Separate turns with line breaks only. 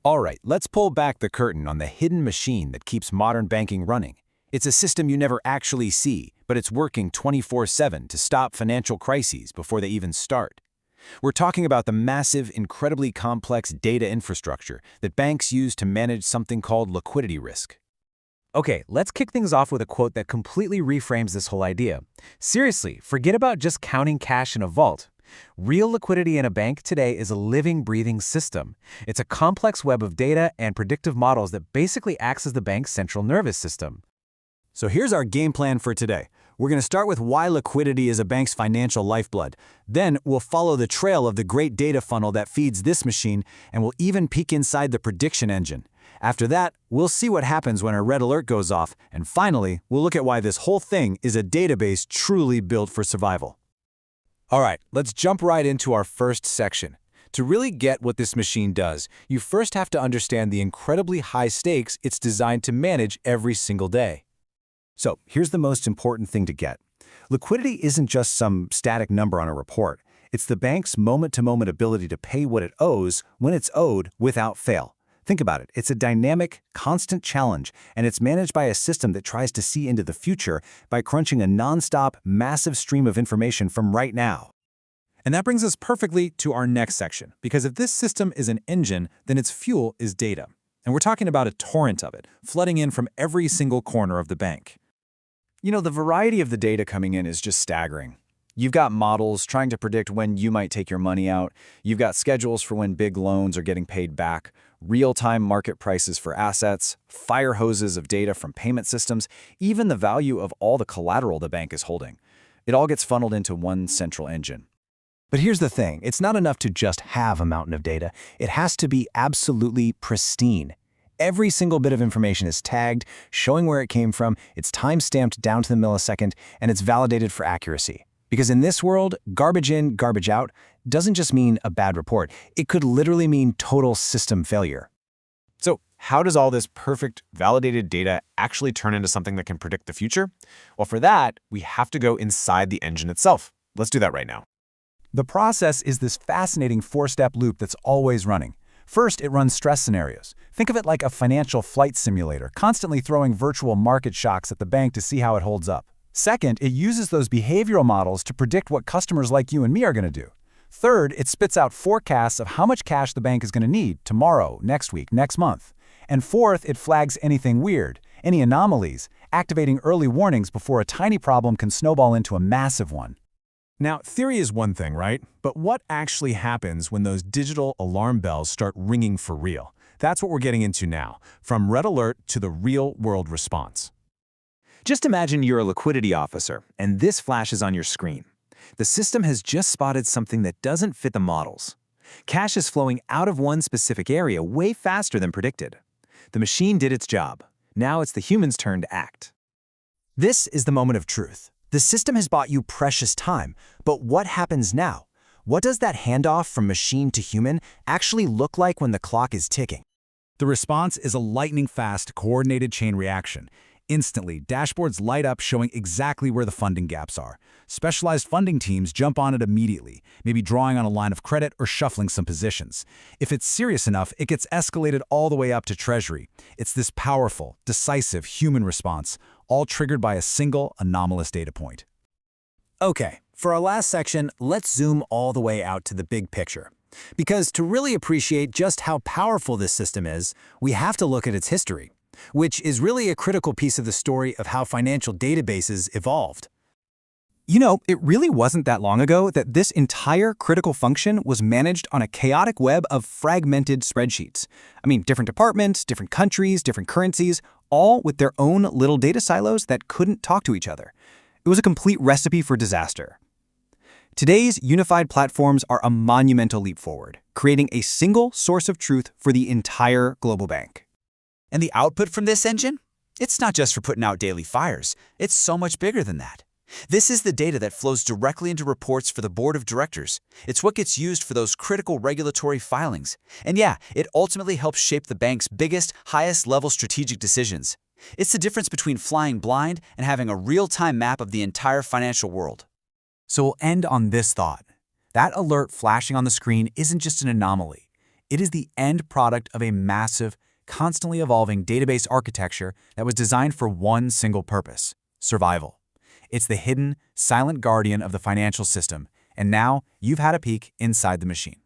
All right, let's pull back the curtain on the hidden machine that keeps modern banking running. It's a system you never actually see, but it's working 24/7 to stop financial crises before they even start. We're talking about the massive, incredibly complex data infrastructure that banks use to manage something called liquidity risk.
Okay, let's kick things off with a quote that completely reframes this whole idea. Seriously, forget about just counting cash in a vault. Real liquidity in a bank today is a living, breathing system. It's a complex web of data and predictive models that basically acts as the bank's central nervous system.
So here's our game plan for today. We're going to start with why liquidity is a bank's financial lifeblood. Then we'll follow the trail of the great data funnel that feeds this machine, and we'll even peek inside the prediction engine. After that, we'll see what happens when a red alert goes off, and finally, we'll look at why this whole thing is a database truly built for survival. All right, let's jump right into our first section. To really get what this machine does, you first have to understand the incredibly high stakes it's designed to manage every single day. So here's the most important thing to get. Liquidity isn't just some static number on a report. It's the bank's moment-to-moment ability to pay what it owes when it's owed without fail. Think about it. It's a dynamic, constant challenge, and it's managed by a system that tries to see into the future by crunching a nonstop, massive stream of information from right now. And that brings us perfectly to our next section, because if this system is an engine, then its fuel is data. And we're talking about a torrent of it, flooding in from every single corner of the bank. You know, the variety of the data coming in is just staggering. You've got models trying to predict when you might take your money out. You've got schedules for when big loans are getting paid back, real-time market prices for assets, fire hoses of data from payment systems, even the value of all the collateral the bank is holding. It all gets funneled into one central engine. But here's the thing. It's not enough to just have a mountain of data. It has to be absolutely pristine. Every single bit of information is tagged, showing where it came from, it's time-stamped down to the millisecond, and it's validated for accuracy. Because in this world, garbage in, garbage out doesn't just mean a bad report. It could literally mean total system failure.
So how does all this perfect, validated data actually turn into something that can predict the future? Well, for that, we have to go inside the engine itself. Let's do that right now.
The process is this fascinating four-step loop that's always running. First, it runs stress scenarios. Think of it like a financial flight simulator, constantly throwing virtual market shocks at the bank to see how it holds up. Second, it uses those behavioral models to predict what customers like you and me are going to do. Third, it spits out forecasts of how much cash the bank is going to need tomorrow, next week, next month. And fourth, it flags anything weird, any anomalies, activating early warnings before a tiny problem can snowball into a massive one.
Now, theory is one thing, right? But what actually happens when those digital alarm bells start ringing for real? That's what we're getting into now, from red alert to the real-world response.
Just imagine you're a liquidity officer, and this flashes on your screen. The system has just spotted something that doesn't fit the models. Cash is flowing out of one specific area way faster than predicted. The machine did its job. Now it's the human's turn to act. This is the moment of truth. The system has bought you precious time, but what happens now? What does that handoff from machine to human actually look like when the clock is ticking?
The response is a lightning-fast, coordinated chain reaction. Instantly, dashboards light up showing exactly where the funding gaps are. Specialized funding teams jump on it immediately, maybe drawing on a line of credit or shuffling some positions. If it's serious enough, it gets escalated all the way up to Treasury. It's this powerful, decisive human response, all triggered by a single anomalous data point.
Okay, for our last section, let's zoom all the way out to the big picture. Because to really appreciate just how powerful this system is, we have to look at its history, which is really a critical piece of the story of how financial databases evolved. You know, it really wasn't that long ago that this entire critical function was managed on a chaotic web of fragmented spreadsheets. I mean, different departments, different countries, different currencies, all with their own little data silos that couldn't talk to each other. It was a complete recipe for disaster. Today's unified platforms are a monumental leap forward, creating a single source of truth for the entire global bank.
And the output from this engine? It's not just for putting out daily fires. It's so much bigger than that. This is the data that flows directly into reports for the board of directors. It's what gets used for those critical regulatory filings. And yeah, it ultimately helps shape the bank's biggest, highest-level strategic decisions. It's the difference between flying blind and having a real-time map of the entire financial world.
So we'll end on this thought. That alert flashing on the screen isn't just an anomaly.
It is the end product of a massive, constantly evolving database architecture that was designed for one single purpose: survival. It's the hidden, silent guardian of the financial system, and now you've had a peek inside the machine.